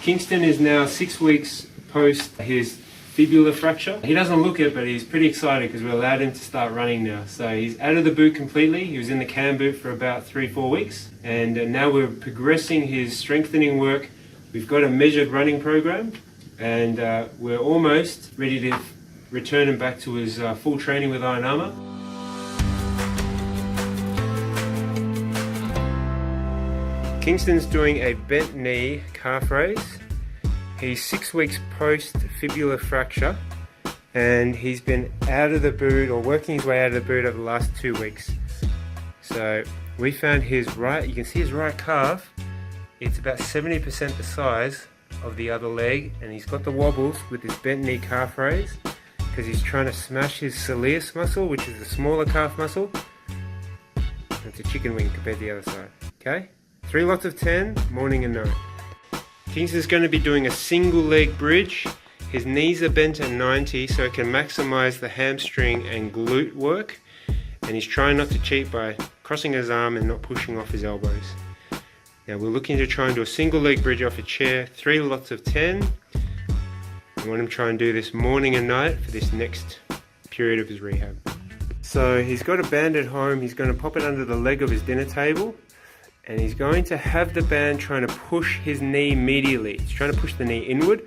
Kingzston is now 6 weeks post his fibular fracture. He doesn't look it, but he's pretty excited because we allowed him to start running now. So he's out of the boot completely. He was in the cam boot for about 3-4 weeks, and now we're progressing his strengthening work. We've got a measured running program, and we're almost ready to return him back to his full training with Iron Armour. Kingzston's doing a bent knee calf raise. He's 6 weeks post fibular fracture, and he's been out of the boot or working his way out of the boot over the last 2 weeks. So we found his right, you can see his right calf, it's about 70% the size of the other leg, and he's got the wobbles with his bent knee calf raise because he's trying to smash his soleus muscle, which is the smaller calf muscle. It's a chicken wing compared to the other side. Okay? 3 lots of 10, morning and night. Kingzston's going to be doing a single leg bridge. His knees are bent at 90 so it can maximize the hamstring and glute work. And he's trying not to cheat by crossing his arm and not pushing off his elbows. Now we're looking to try and do a single leg bridge off a chair, 3 lots of 10. I want him to try and do this morning and night for this next period of his rehab. So he's got a band at home. He's going to pop it under the leg of his dinner table. And he's going to have the band trying to push his knee medially. He's trying to push the knee inward.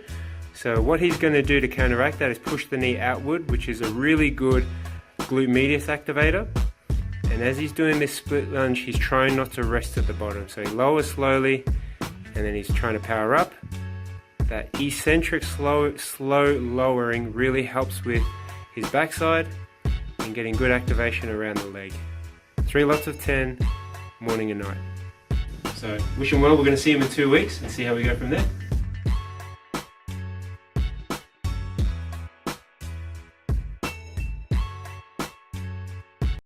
So what he's going to do to counteract that is push the knee outward, which is a really good glute medius activator. And as he's doing this split lunge, he's trying not to rest at the bottom. So he lowers slowly, and then he's trying to power up. That eccentric slow lowering really helps with his backside and getting good activation around the leg. 3 lots of 10, morning and night. So wish him well. We're going to see him in 2 weeks and see how we go from there.